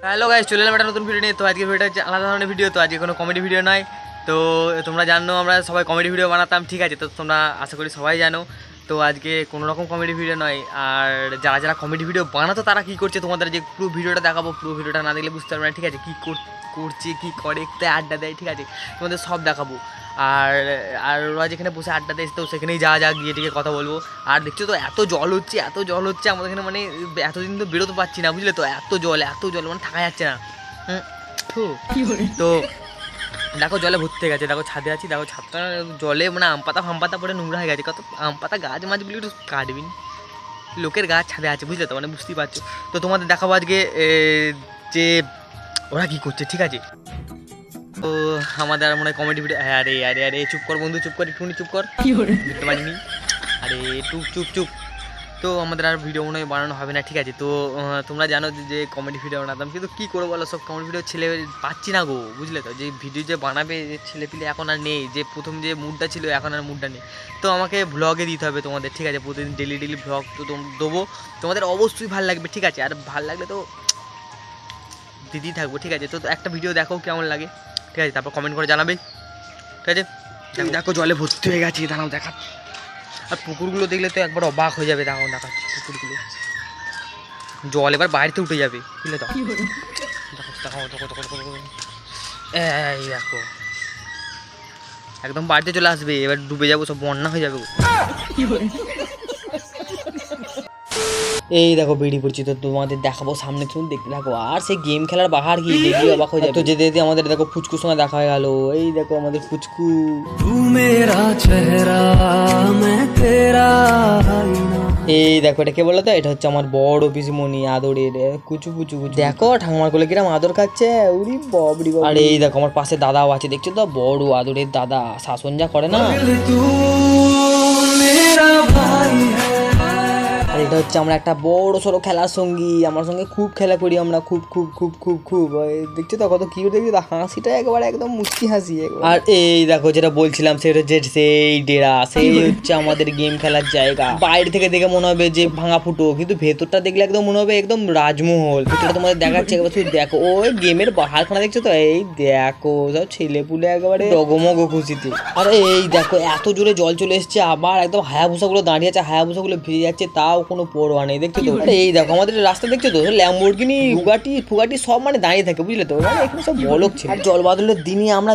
Hello guys, চলে এলাম একটা নতুন ভিডিও নিয়ে। তো আজকে ভিডিওটা হচ্ছে আলাদা ধরনের ভিডিও। তো আজকে কোনো কমেডি ভিডিও নয়। তো তোমরা জানো আমরা সবাই কমেডি ভিডিও বানাতাম, ঠিক আছে? তো তোমরা আশা করি সবাই জানো। তো আজকে কোনো রকম কমেডি ভিডিও নয়। আর যারা যারা কমেডি ভিডিও বানাতো তারা কী করছে তোমাদের যে পুরো ভিডিওটা দেখাবো। পুরো ভিডিওটা না দেখলে বুঝতে পারবে না, ঠিক আছে? কী করছে, কী করে, কোথায় আড্ডা দেয়, ঠিক আছে? তোমাদের সব দেখাবো। আর আর ওরা যেখানে বসে আড্ডা দেয় তো সেখানেই যা গিয়ে টিকে কথা বলবো। আর দেখছো তো এত জল হচ্ছে আমাদের এখানে, মানে এতদিন তো বেরোতে পারছি না, বুঝলে তো? এত জল মানে থাকা যাচ্ছে না। তো দেখো জলে ভর্তি হয়ে গেছে, দেখো ছাদে আছি, দেখো ছাদটা জলে মানে আম পাতা ফাম পাতা পরে নোংরা হয়ে গেছে। কত আম পাতা গাছ মাছগুলো একটু কাটবি, লোকের গাছ ছাদে আছে, বুঝলে তো? মানে বুঝতেই পারছো। তো তোমাদের দেখাবো আজকে যে ওরা কী করছে, ঠিক আছে? তো আমাদের মনে হয় কমেডি ভিডিও। আরে আরে আরে চুপ কর বন্ধু, চুপ কর, একটুখানি চুপ কর, বুঝতে পারিনি। আরে চুপ। তো আমাদের আর ভিডিও মনে হয় বানানো হবে না, ঠিক আছে? তো তোমরা জানো যে কমেডি ভিডিও বানাতাম, কিন্তু কী করবো বলো, সব কমেডি ভিডিও ছেলে পাচ্ছি না গো, বুঝলে তো? যে ভিডিও যে বানাবে যে ছেলেপিলে এখন আর নেই, যে প্রথম যে মুডটা ছিল এখন আর মুডটা নেই। তো আমাকে ভ্লগে দিতে হবে তোমাদের, ঠিক আছে? প্রতিদিন ডেলি ভ্লগ তো দেবো, তোমাদের অবশ্যই ভালো লাগবে, ঠিক আছে? আর ভালো লাগলে তো দিতেই থাকবো, ঠিক আছে? তো একটা ভিডিও দেখো কেমন লাগে, ঠিক আছে? তারপর কমেন্ট করে জানাবে, ঠিক আছে? দেখো জলে ভর্তি হয়ে গেছে, দাঁড়াও দেখা। আর পুকুরগুলো দেখলে তো একবার অবাক হয়ে যাবে, দেখো দেখাচ্ছি পুকুরগুলো, জল এবার বাইরেতে উঠে যাবে, বুঝলে তো? এই দেখো একদম বাড়িতে চলে আসবে, এবার ডুবে যাবো, সব বন্যা হয়ে যাবে। এই দেখো বেরিয়ে পড়ছি, তো তোমাদের দেখাবো সামনে, তুমি দেখতে থাকো। আর সেই গেম খেলার বাহার গিয়ে দেখি অবাক হয়ে যাবে। তো যেতে যেতে আমাদের দেখো ফুচকুর সঙ্গে দেখা হয়ে গেল। এই দেখো আমাদের ফুচকু। এই দেখো এটা কে বলো তো? এটা হচ্ছে আমার বড় পিসিমণি আদরের কুচু। দেখো ঠাকুমার কোলে কিরম আদর খাচ্ছে, উড়ি বাবরি। আর এই দেখো আমার পাশে দাদাও আছে, দেখছো তো? বড় আদরের দাদা, শাসন যা করে না। আর এটা হচ্ছে আমরা একটা বড় সড়ো খেলার সঙ্গী, আমার সঙ্গে খুব খেলা করি আমরা, খুব। দেখছো তো কত কি দেখছি, হাসিটা একবারে একদম মুচকি হাসি। আর এই দেখো যেটা বলছিলাম সেটা হচ্ছে সেই ডেরা, সেই হচ্ছে আমাদের গেম খেলার জায়গা। বাইরে থেকে দেখে মনে হবে যে ভাঙা ফুটো, কিন্তু ভেতরটা দেখলে একদম মনে হবে একদম রাজমহল। ভেতরটা তোমাদের দেখাচ্ছে, একবার শুধু দেখো। ওই গেমের বাহারখানা দেখছো তো? এই দেখো সব ছেলে পুলে একেবারে ডগমগ খুশিতে। আর এই দেখো এত জোরে জল চলে এসছে, আবার একদম হায়াবুসাগুলো দাঁড়িয়ে আছে, হায়াবুসাগুলো ভিজে যাচ্ছে, তাও কোনো পরোয়া নেই, দেখছো তো? এই দেখো আমাদের রাস্তা দেখছো তো? ল্যাম্বরগিনি ফুগাটি সব মানে দাঁড়িয়ে থাকে, বুঝলে তো? মানে এখানে সব বলক ছিল। আর জল বাদলের দিনে আমরা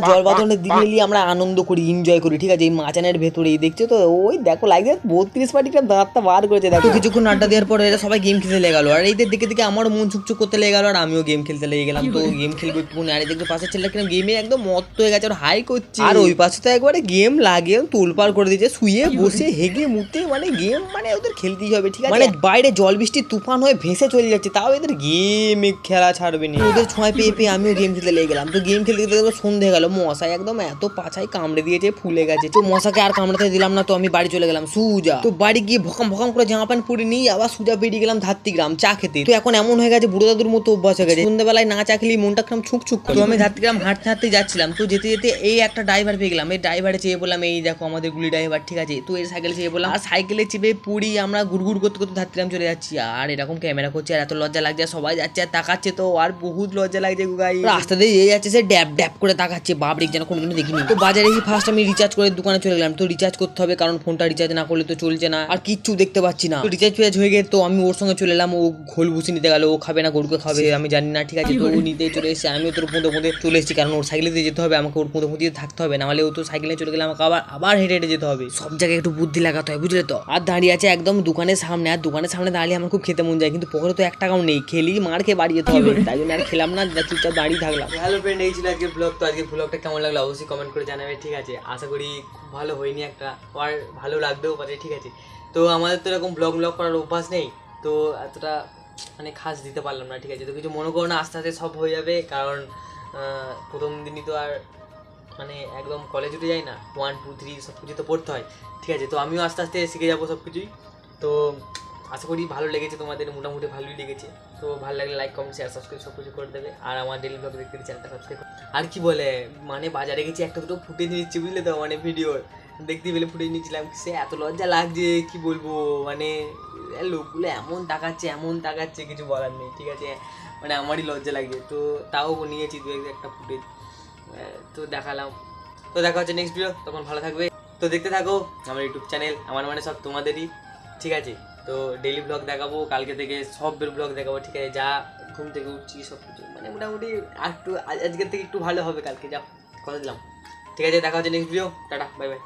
আমরা আনন্দ করি, এনজয় করি, ঠিক আছে? এই মাচানের ভেতরে দেখছো তো? ওই দেখো লাগছে 32 পার্টিটা দাঁতটা বার করেছে, দেখো। কিছুক্ষণ আড্ডা দেওয়ার পরে এরা সবাই গেম খেলতে লেগে গেল। আর এইদের দেখে আমারও মন চুকচুক করতে লেগে গেল, আর আমিও গেম খেলতে লেগে গেলাম। তো গেম খেলবো একটু, আর দেখতে পাশের ছেলেটা কিরকম গেমে একদম মত্ত হয়ে গেছে, আর হাই করছে। আর ওই পাশে তো একবারে গেম লাগে তোলপাড় করে দিয়েছে, শুয়ে বসে হেগে মুতে, মানে গেম মানে ওদের খেলতেই হবে, ঠিক আছে? মানে বাইরে জল বৃষ্টি তুফান হয়ে ভেসে চলে যাচ্ছে, তাও এদের গেম খেলা ছাড়বে না। ওদের ছোঁয়া পেয়ে আমিও গেম খেলতে লেগে গেলাম। তো গেম খেলতে খেলতে সন্ধে হয়ে গেল, মশাই একদম এত পাছায় কামড়ে দিয়েছে, ফুলে গেছে। তো মশাকে আর কামড়াতে দিলাম না, তো আমি বাড়ি চলে গেলাম সুজা। তো বাড়ি গিয়ে ভকাম করে জামা প্যান্ট পরে নিয়ে আবার সুজা বেরিয়ে গেলাম ধাত্রীগ্রাম চা খেতে। তো এখন এমন হয়ে গেছে বুড়ো দাদুর মতো অভ্যাস হয়ে গেছে, সন্ধ্যাবেলায় না চা খেলেই মনটা কিরম ছুক করে। তো আমি ধাত্রীগ্রাম হাঁটতে যাচ্ছিলাম, তো যেতে এই একটা ড্রাইভার পেয়ে গেলাম। এই ড্রাইভারে চেয়ে বললাম, এই দেখো আমাদের গুলি ড্রাইভার, ঠিক আছে? তো এর সাইকেলে চেয়ে বললাম, আর সাইকেলে চেপে পুরি আমরা গুড় করতে ধাত্রীগ্রাম চলে যাচ্ছি। আর এরকম ক্যামেরা করছে, আর এত লজ্জা লাগছে, সবাই যাচ্ছে আর তাকাচ্ছে, তো আর বহুত লজ্জা লাগছে গাই। রাস্তা দিয়ে এই যাচ্ছে, সে ড্যাব করে তাকাচ্ছে, বাবরিক যেন কোনোদিনও দেখিনি। তো বাজারে গিয়ে ফার্স্ট আমি রিচার্জ করে দোকানে চলে গেলাম। তো রিচার্জ করতে হবে, কারণ ফোনটা রিচার্জ না করলে তো চলছে না, আর কিচ্ছু দেখতে পাচ্ছি না। তো রিচার্জ হয়ে গেছে, তো আমি ওর সঙ্গে চলে এলাম। ও ঘোল ভুসি নিতে গেল, ও খাবে না গরুকে খাবে আমি জানি না, ঠিক আছে? তো ও নিতে চলে এসেছে, আমিও তোর পুঁতে চলে এসেছি, কারণ ওর সাইকেলে দিয়ে যেতে হবে, আমাকে ওর পুঁতে থাকতে হবে, নাহলে ও তো সাইকেলে চলে গেলে আমাকে আবার হেঁটে যেতে হবে। সব জায়গায় একটু বুদ্ধি লাগাতে হয়, বুঝলে তো? আর দাঁড়িয়ে আছে একদম দোকানের সামনে, আর দোকানের সামনে দাঁড়িয়ে আমার খুব খেতে মন যায়, কিন্তু পকেটে তো 1 টাকাও নেই, খেলি মার খেয়ে বাড়ি যেতে হবে, তাই জন্য আর খেলাম না, চুপচাপ দাঁড়িয়ে থাকলাম। হ্যালো ফ্রেন্ড, এই ছিল আজকে ব্লগ। তো আজকে ব্লগটা কেমন লাগলো অবশ্যই কমেন্ট করে জানাবে, ঠিক আছে? আশা করি খুব ভালো হয়নি, একটা আর ভালো লাগতেও পারে, ঠিক আছে? তো আমাদের তো এরকম ব্লগ করার অভ্যাস নেই, তো এতটা মানে খাস দিতে পারলাম না, ঠিক আছে? তো কিছু মনে করো না, আস্তে আস্তে সব হয়ে যাবে, কারণ প্রথম দিনই তো আর মানে একদম কলেজ উঠে যায় না, 1 2 3 সব কিছু তো পড়তে হয়, ঠিক আছে? তো আমিও আস্তে আস্তে শিখে যাবো সব কিছুই। তো আশা করি ভালো লেগেছে তোমাদের, মোটামুটি ভালোই লেগেছে। তো ভালো লাগলে লাইক কমেন্ট শেয়ার সাবস্ক্রাইব সব কিছু করে দেবে, আর আমার ডেলি ব্লগ দেখতে চ্যানেলটা সাবস্ক্রাইব। আর কি বলে, মানে বাজারে গেছি, একটা দুটো ফুটেজ নিচ্ছি, বুঝলে তো? মানে ভিডিওর দেখতে পেলে ফুটেজ নিচ্ছিলাম, সে এত লজ্জা লাগছে কি বলবো, মানে লোকগুলো এমন তাকাচ্ছে কিছু বলার নেই, ঠিক আছে? মানে আমারই লজ্জা লাগে, তো তাও নিয়েছি দু একটা ফুটেজ, তো দেখালাম। তো দেখা হচ্ছে নেক্সট ভিডিও, তখন ভালো থাকবে। তো দেখতে থাকো আমার ইউটিউব চ্যানেল, আমার মানে সব তোমাদেরই, ঠিক আছে? তো ডেইলি ব্লগ দেখাবো, কালকে থেকে সব ব্লগ দেখাবো, ঠিক আছে? যা ঘুম থেকে উঠছি সব কিছু, মানে মোটামুটি আর একটু আজকের থেকে একটু ভালো হবে কালকে, যা কথা দিলাম। ঠিক আছে, দেখা হচ্ছে next video, tata, bye bye.